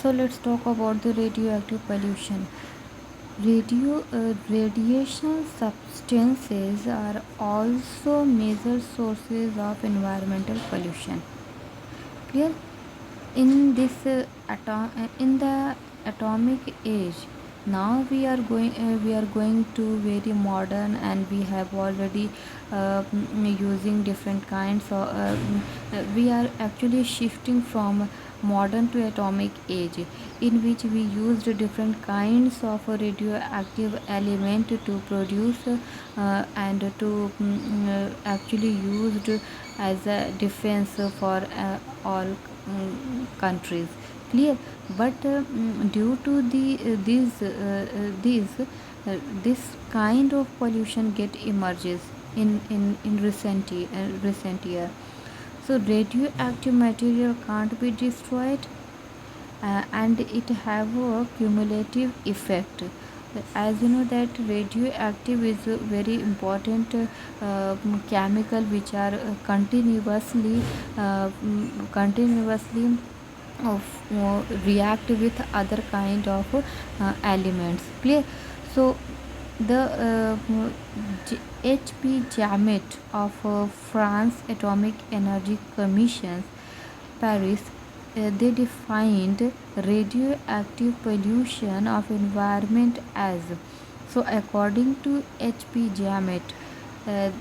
So let's talk about the radioactive pollution. Radiation substances are also major sources of environmental pollution. Clear? In the atomic age, now we are going to very modern, and we have already using different kinds of we are actually shifting from modern to atomic age, in which we used different kinds of radioactive element to produce and to actually used as a defense for all countries. Clear? But due to this kind of pollution get emerges in recent year. So radioactive material can't be destroyed, and it have a cumulative effect. As you know that radioactive is a very important chemical which are continuously of react with other kind of elements. Clear? So the H.P. Jamet of France Atomic Energy Commission, Paris, they defined radioactive pollution of environment as, so according to H.P. Jamet, uh,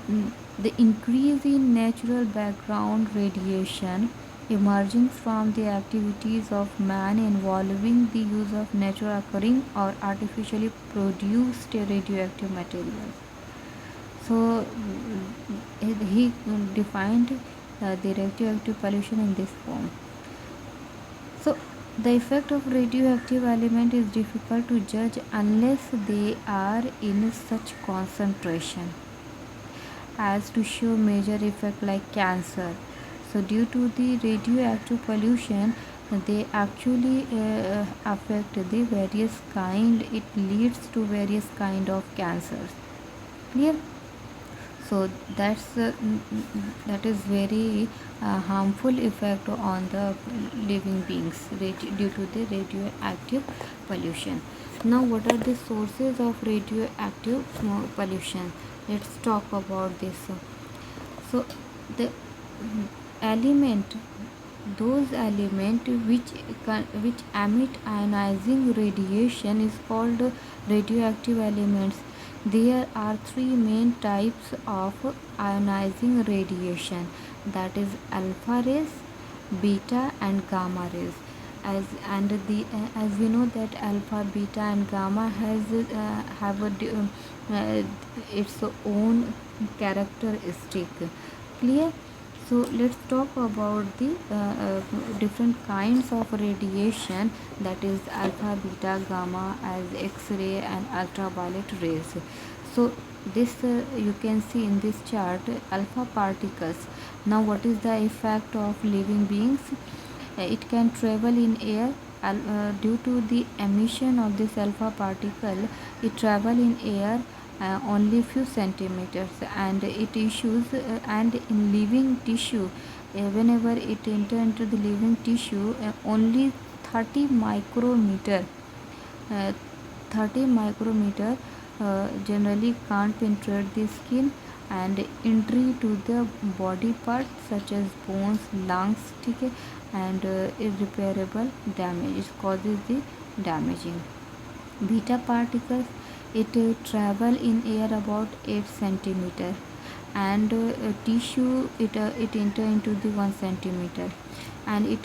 the increase in natural background radiation emerging from the activities of man involving the use of natural occurring or artificially produced radioactive materials. So he defined the radioactive pollution in this form. So the effect of radioactive element is difficult to judge unless they are in such concentration as to show major effect like cancer. So due to the radioactive pollution, they actually affect the various kind, it leads to various kind of cancers. Clear? So that is very harmful effect on the living beings due to the radioactive pollution. Now what are the sources of radioactive pollution? Let's talk about this. So the element those elements which emit ionizing radiation is called radioactive elements. There are three main types of ionizing radiation, that is alpha rays, beta and gamma rays. As we know that alpha, beta and gamma has have uh, its own characteristic. Clear? So let's talk about the different kinds of radiation, that is alpha, beta, gamma, as X-ray and ultraviolet rays. So this you can see in this chart alpha particles. Now what is the effect of living beings? It can travel in air. Due to the emission of this alpha particle, it travel in air only few centimeters, and it issues and in living tissue, whenever it enter into the living tissue, only 30 micrometer uh, 30 micrometer generally can't penetrate the skin, and entry to the body parts such as bones, lungs, and irreparable damage, it causes the damaging. Beta particles, it travel in air about 8 centimeter, and tissue, it enter into the 1 centimeter, and it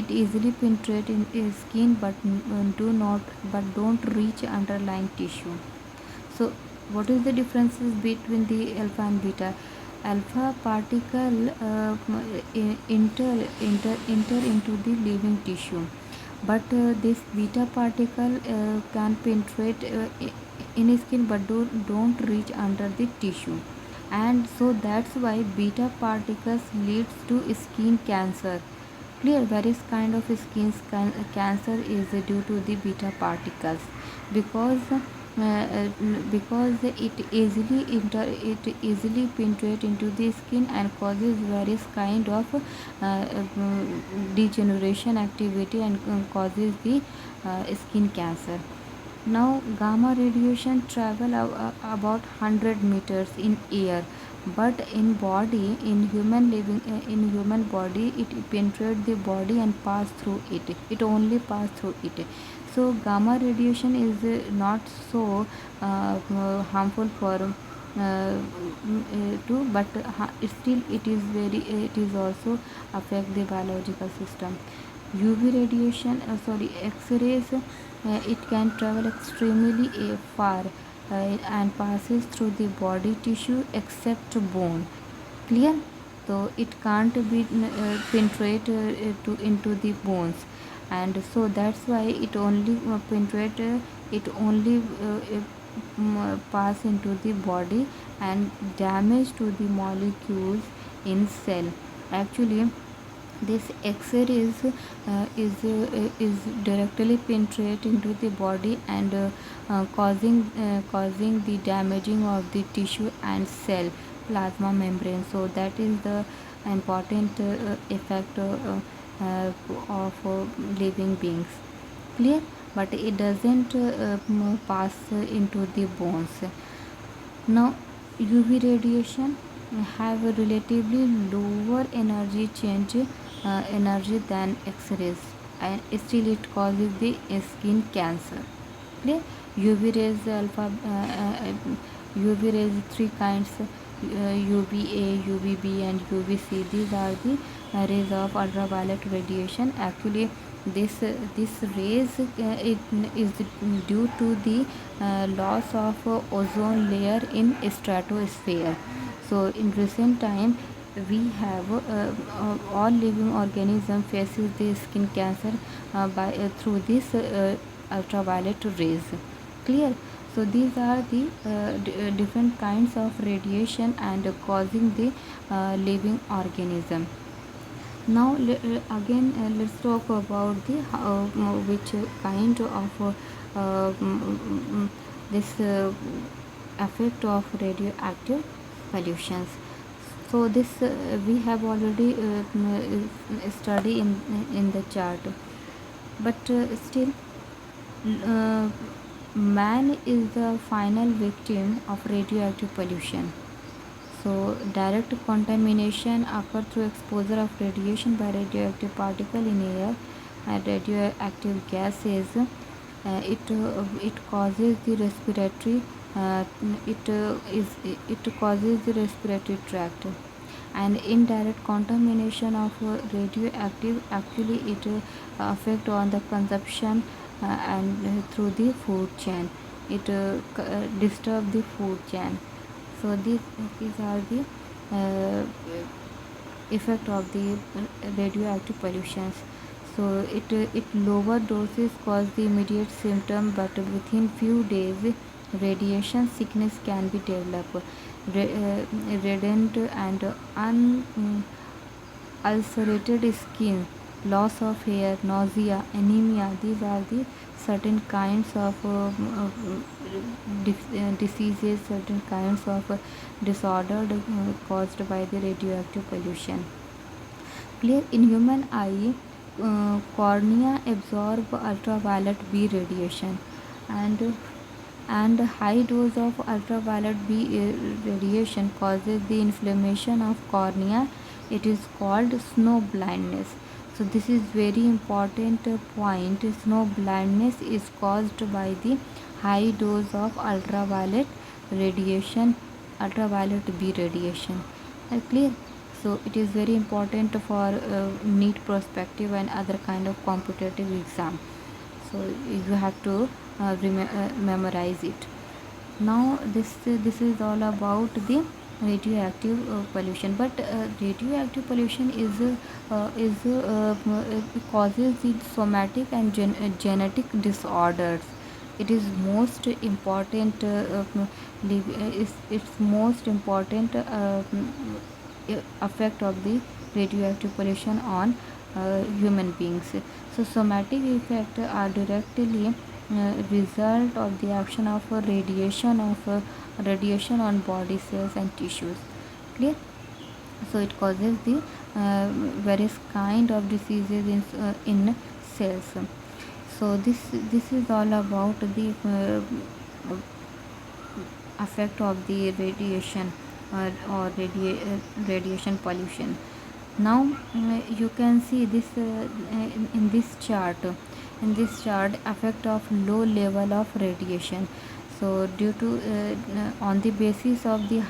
easily penetrate in skin, but don't reach underlying tissue. So what is the differences between the alpha and beta? Alpha particle enter into the living tissue, but this beta particle can penetrate in skin, but don't reach under the tissue, and so that's why beta particles leads to skin cancer. Clear? Various kind of cancer is due to the beta particles, because because it easily penetrate into the skin and causes various kind of degeneration activity and causes the skin cancer. Now, gamma radiation travel about 100 meters in air, but in human living, in human body, it penetrate the body and pass through it. It only pass through it. So, gamma radiation is not so harmful for but still it is also affect the biological system. UV radiation, X-rays, it can travel extremely far and passes through the body tissue except bone. Clear? So it can't be penetrate into the bones, and so that's why it only penetrate. It only pass into the body and damage to the molecules in cell. Actually, this X-rays is directly penetrate into the body and causing the damaging of the tissue and cell plasma membrane. So that is the important effect of living beings. Clear? But it doesn't pass into the bones. Now, UV radiation have a relatively lower energy than X-rays, and still it causes the skin cancer. Clear? UV rays UV rays three kinds: UVA, UVB, and UVC. These are the rays of ultraviolet radiation. Actually, this rays it is due to the loss of ozone layer in stratosphere. So in recent time, we have all living organism faces the skin cancer by through this ultraviolet rays. Clear? So these are the different kinds of radiation and causing the living organism. Now again let's talk about the which kind of this effect of radioactive pollutions. So this we have already studied in the chart, but still uh, man is the final victim of radioactive pollution. So direct contamination occurs through exposure of radiation by radioactive particle in air and radioactive gases. It causes the respiratory it is it causes the respiratory tract, and indirect contamination of radioactive actually it affect on the consumption and through the food chain. It disturb the food chain. So these are the uh, effect of the radioactive pollutions. So it lower doses cause the immediate symptom, but within few days radiation sickness can be developed. Redent and ulcerated skin, loss of hair, nausea, anemia. These are the certain kinds of diseases, certain kinds of disorder caused by the radioactive pollution. Clear? In human eye, cornea absorb ultraviolet B radiation, and high dose of ultraviolet B radiation causes the inflammation of cornea. It is called snow blindness. So this is very important point. Snow blindness is caused by the high dose of radiation ultraviolet B radiation. Clear? So it is very important for NEET perspective and other kind of competitive exam. So you have to memorize it. Now this is all about the radioactive pollution, but radioactive pollution causes the somatic and genetic disorders. It is most important it's most important effect of the radioactive pollution on human beings. So somatic effects are directly result of the action of radiation on body cells and tissues. Clear? So it causes the various kind of diseases in cells. So this is all about the effect of the radiation or radiation pollution. Now you can see this in this chart. In this chart, effect of low level of radiation. So due to on the basis of the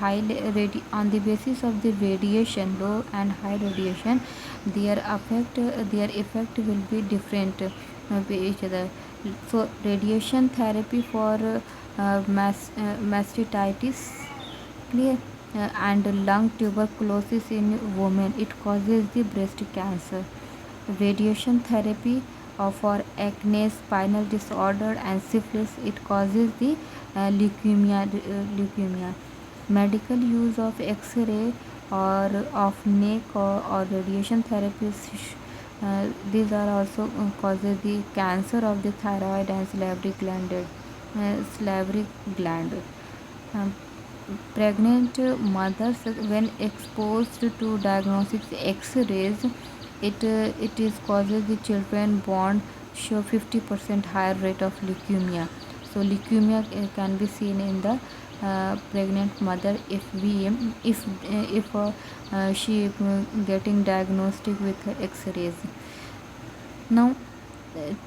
on the basis of the radiation, low and high radiation, their effect will be different with each other. So radiation therapy for mastitis, clear, and lung tuberculosis in women, it causes the breast cancer. Radiation therapy for acne, spinal disorder and syphilis, it causes the leukemia. Medical use of x-ray or of neck or radiation therapy, these are also causes the cancer of the thyroid and salivary gland. Um, Pregnant mothers, when exposed to diagnostic x-rays, it is causes the children born show 50% higher rate of leukemia. So leukemia can be seen in the pregnant mother if she getting diagnostic with x-rays. Now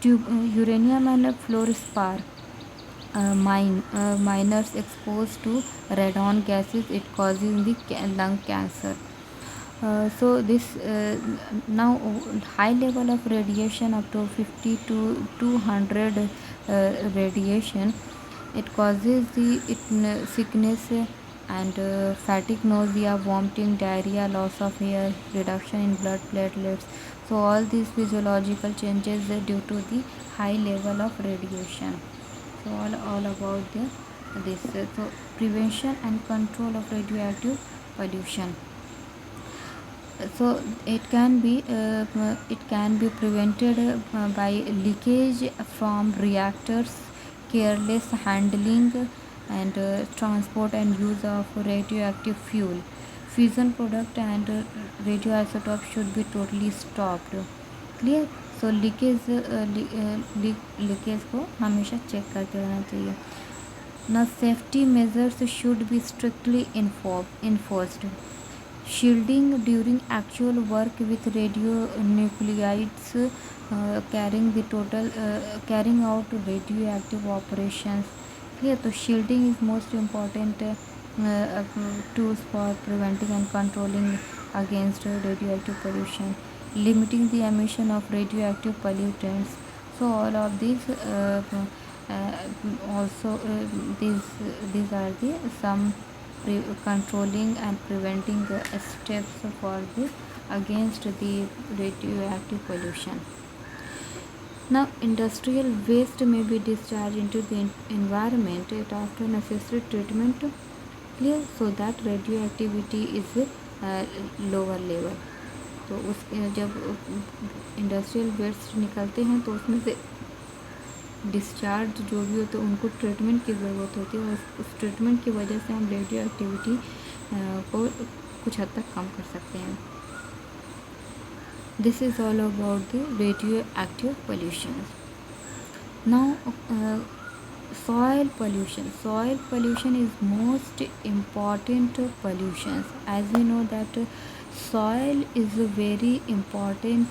uranium and fluorspar, minors exposed to radon gases, it causing the lung cancer. So this now high level of radiation up to 50 to 200 radiation, it causes the sickness and fatigue, nausea, vomiting, diarrhea, loss of hair, reduction in blood platelets. So all these physiological changes due to the high level of radiation. So all about this. So prevention and control of radioactive pollution. So it can be prevented by leakage from reactors, careless handling, and transport and use of radioactive fuel. Fusion product and radioisotope should be totally stopped. Clear. So leakage को हमेशा check करते रहना चाहिए. Now safety measures should be strictly enforced. Shielding during actual work with radionuclides, carrying out radioactive operations. Clear. So shielding is most important tools for preventing and controlling against radioactive pollution. Limiting the emission of radioactive pollutants. So all of these also these are the some controlling and preventing steps for the against the radioactive pollution. Now industrial waste may be discharged into the environment after necessary treatment, clear, so that radioactivity is lower level. तो उस जब industrial waste निकलते हैं तो उसमें से discharge जो भी होते हैं उनको ट्रीटमेंट की ज़रूरत होती है और उस ट्रीटमेंट की वजह से हम रेडियो एक्टिविटी को कुछ हद तक कम कर सकते हैं. This is all about the radio active pollution. Now soil pollution is most important pollution. As we know that soil is a very important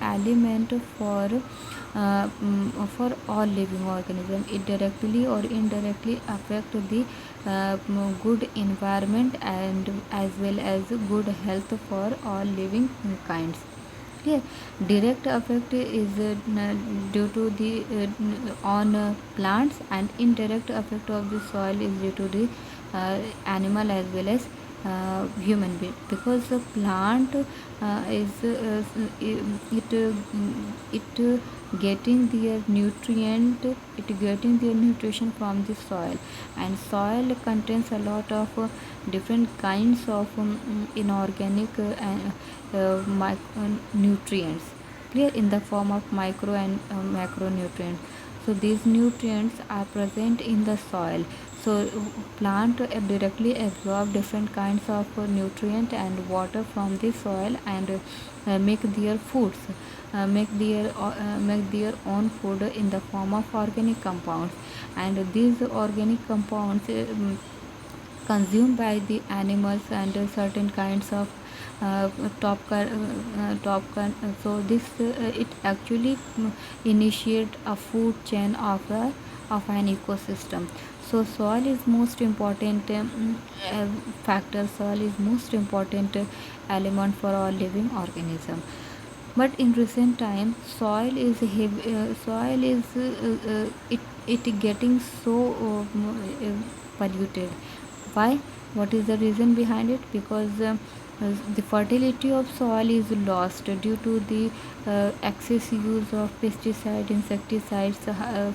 element for all living organisms. It directly or indirectly affect the good environment and as well as good health for all living kinds. Clear. Direct effect is due to the on plants, and indirect effect of the soil is due to the animal as well as human being, because the plant is it getting their nutrition from the soil, and soil contains a lot of different kinds of inorganic nutrients, clear, in the form of micro and macronutrients. So these nutrients are present in the soil. So plant directly absorb different kinds of nutrient and water from the soil and make their foods, make their own food in the form of organic compounds, and these organic compounds consumed by the animals and certain kinds of uh, so this it actually initiate a food chain of an ecosystem. So soil is most important uh, factor. Soil is most important element for all living organism. But in recent time, soil is it getting so polluted. Why? What is the reason behind it? Because the fertility of soil is lost due to the excess use of pesticides, insecticides,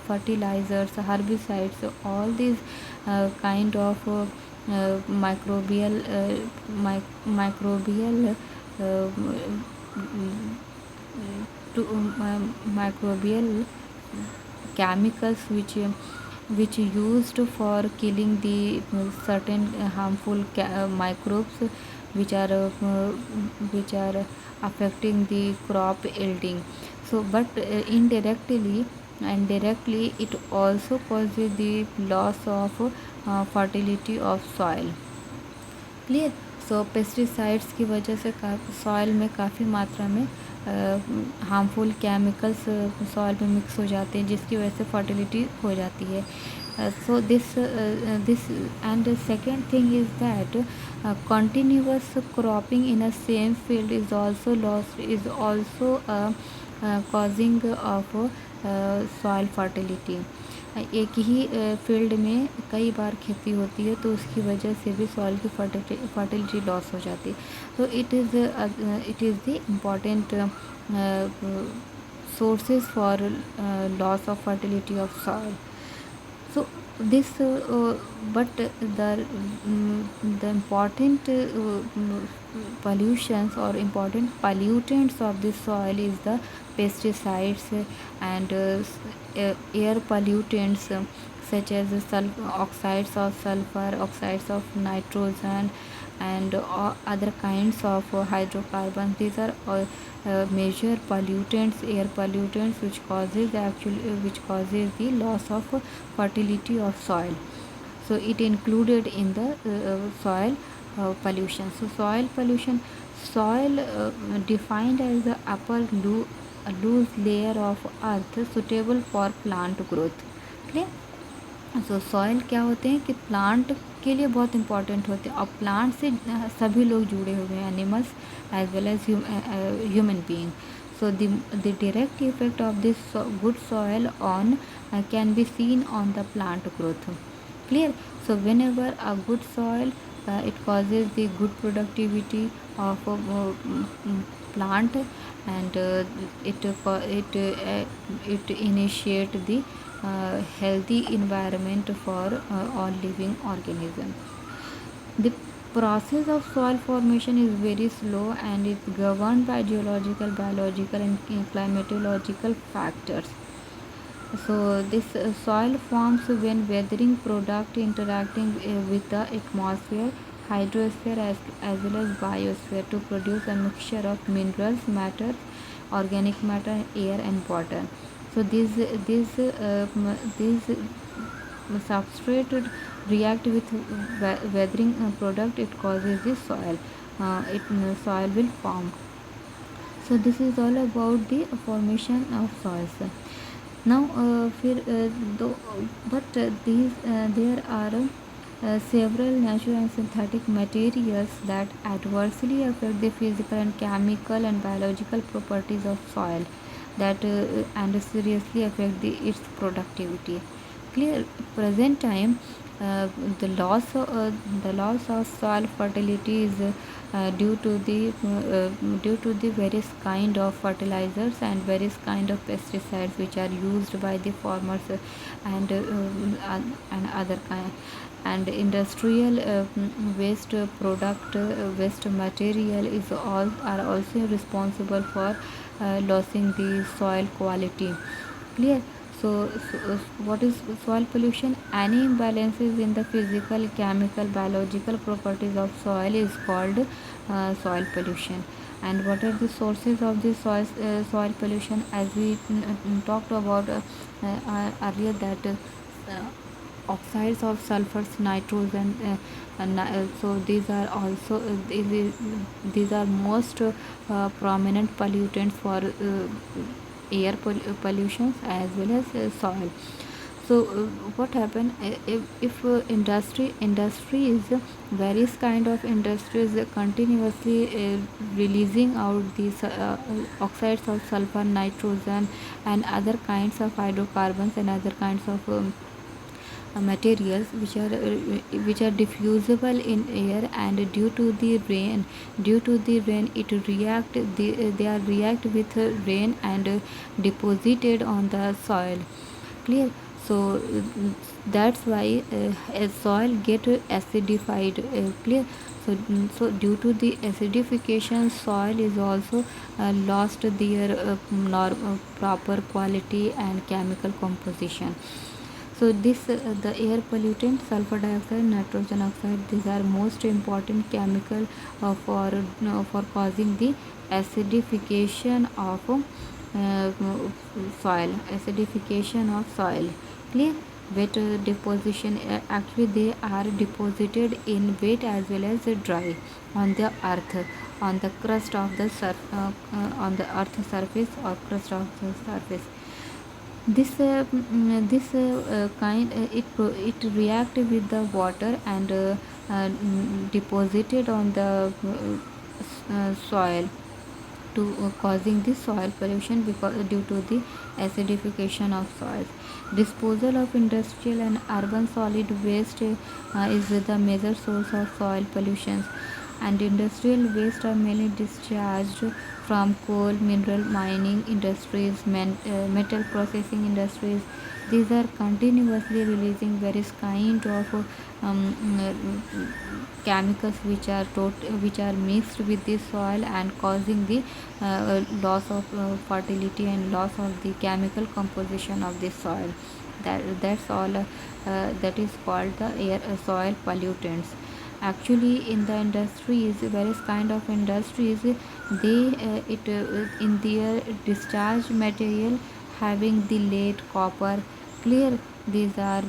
fertilizers, herbicides. All these kind of microbial uh, microbial chemicals which used for killing the certain harmful microbes which are uh, uh, which are affecting the crop yielding. So but indirectly and directly it also causes the loss of fertility of soil. Clear. So pesticides की वजह से soil में काफ़ी मात्रा में harmful chemicals soil में mix हो जाते हैं जिसकी वजह से फर्टिलिटी हो जाती है. So this and the second thing is that continuous cropping in a same field is also lost is also causing of soil fertility. एक ही फील्ड में कई बार खेती होती है तो उसकी वजह से भी सॉइल की फर्टिलिटी लॉस हो जाती है. तो it is the important sources for loss of fertility of soil. So this but the important pollutions or important pollutants of the soil is the pesticides and air pollutants such as oxides of sulfur, oxides of nitrogen, and other kinds of hydrocarbons. These are major pollutants, air pollutants, which causes the loss of fertility of soil. So it included in the soil pollution. So soil pollution, soil defined as the loose layer of earth suitable for plant growth. Clear? So soil क्या होते हैं कि plant के लिए बहुत important होते हैं और प्लांट से सभी लोग जुड़े हुए हैं, animals as well as human being. So the direct effect of this good soil on can be seen on the plant growth. Clear? So whenever a good soil it causes the good productivity of plant, and it initiate the healthy environment for all living organisms. The process of soil formation is very slow and is governed by geological, biological, and climatological factors. So this soil forms when weathering product interacting with the atmosphere, hydrosphere, as well as biosphere to produce a mixture of minerals, matter, organic matter, air, and water. So these substrate react with weathering product. It causes the soil. Soil will form. So this is all about the formation of soils. Now फिर दो but there are several natural and synthetic materials that adversely affect the physical and chemical and biological properties of soil that and seriously affect its productivity. Clear? Present time uh, the loss of soil fertility is due to the various kind of fertilizers and various kind of pesticides which are used by the farmers and other kind, and industrial waste product waste material is all are also responsible for losing the soil quality. Clear? What is soil pollution? Any imbalances in the physical, chemical, biological properties of soil is called soil pollution. And what are the sources of this soil pollution? As we talked about earlier, that oxides of sulfurs, nitrogen, so these are also these are most prominent pollutants for pollutions as well as soil. So what happen if industry is various kind of industries continuously releasing out these oxides of sulfur, nitrogen, and other kinds of hydrocarbons and other kinds of materials which are diffusible in air, and due to the rain it react they are react with rain and deposited on the soil. Clear? So that's why a soil get acidified. Clear? So due to the acidification, soil is also lost their proper quality and chemical composition. So this the air pollutant, sulfur dioxide, nitrogen oxide, these are most important chemical for causing the acidification of acidification of soil. Clear? Wet deposition, actually they are deposited in wet as well as dry on the earth, on the crust of the on the earth surface or crust of the surface. This kind it react with the water and deposited on the soil to causing the soil pollution because due to the acidification of soils. Disposal of industrial and urban solid waste is the major source of soil pollution, and industrial waste are mainly discharged from coal, mineral mining industries, metal processing industries. These are continuously releasing various kind of chemicals which are mixed with the soil and causing the loss of fertility and loss of the chemical composition of the soil. That's all. That is called the air soil pollutants. Actually in the industries, various kind of industries, they it in their discharge material having the lead, copper. Clear? These are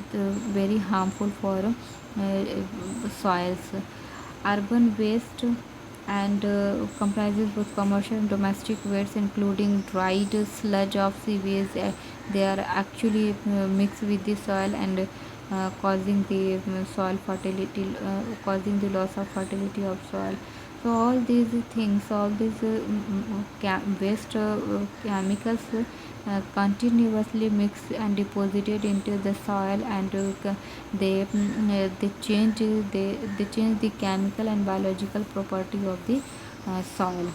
very harmful for soils. Urban waste and comprises both commercial and domestic waste, including dried sludge of sewage. They are actually mixed with the soil and causing the soil fertility, causing the loss of fertility of soil. So all these things, all these waste chemicals continuously mix and deposited into the soil, and they change the chemical and biological property of the soil.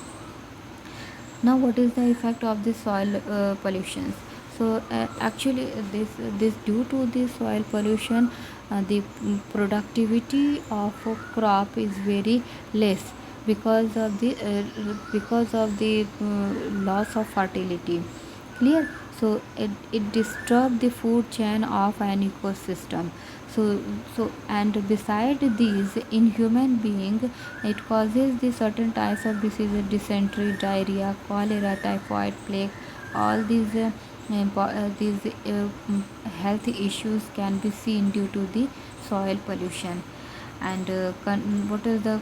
Now what is the effect of the soil pollution? So actually this due to the soil pollution, the productivity of a crop is very less because of the loss of fertility. Clear? So it disturbs the food chain of an ecosystem. So and beside these, in human being, it causes the certain types of diseases: dysentery, diarrhea, cholera, typhoid, plague. All these health issues can be seen due to the soil pollution. And what is the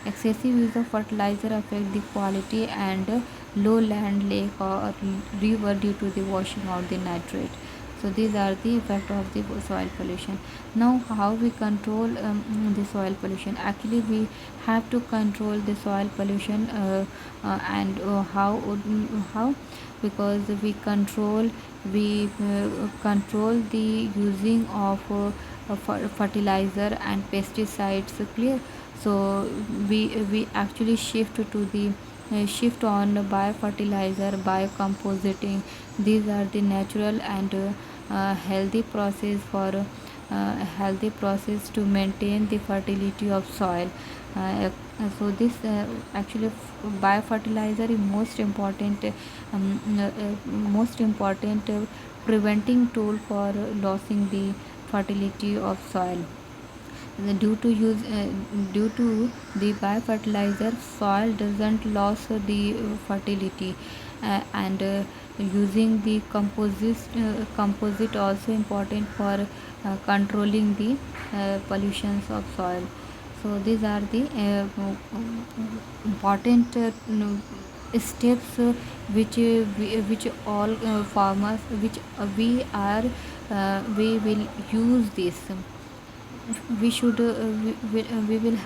excessive use of fertilizer affect the quality and low land, lake or river due to the washing out the nitrate. So these are the effect of the soil pollution. Now how we control the soil pollution? Actually we have to control the soil pollution, and how? Because we control the using of fertilizer and pesticides. Clear? So we actually shift to the shift on biofertilizer, biocompositing. These are the natural and healthy process to maintain the fertility of soil. So this actually biofertilizer is most important preventing tool for losing the fertility of soil. Due to use due to the biofertilizer, soil doesn't lose the fertility, and using the composite also important for controlling the pollutions of soil. So these are the important steps which all farmers which we will use this. We should we will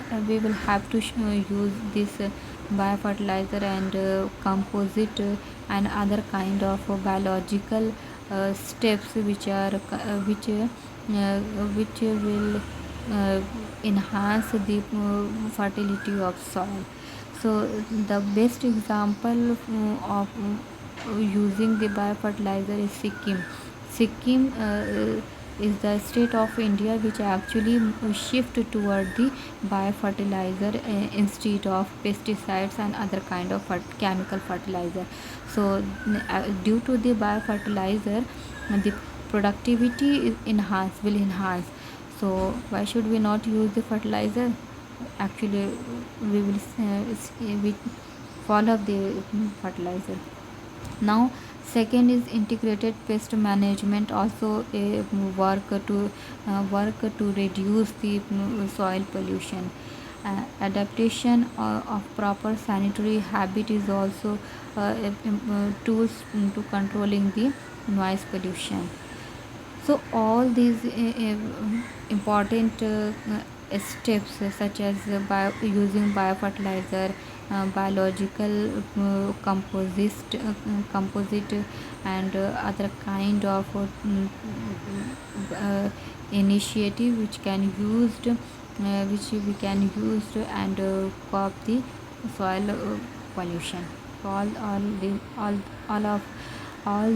have to use this biofertilizer and composite and other kind of biological steps which will uh, enhance the fertility of soil. So the best example of using the biofertilizer is Sikkim. Sikkim is the state of India which actually shift toward the biofertilizer instead of pesticides and other kind of chemical fertilizer. So due to the biofertilizer, the productivity is enhance. So why should we not use the fertilizer? Actually, we follow the fertilizer. Now second is integrated pest management, also a work to reduce the soil pollution. Adaptation of proper sanitary habit is also tools to controlling the noise pollution. So all these important steps such as using biofertilizer, biological composite and other kind of initiative which we can use and curb the soil pollution. So all of all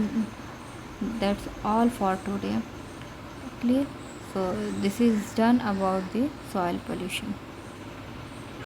that's all for today. Clear? So this is done about the soil pollution.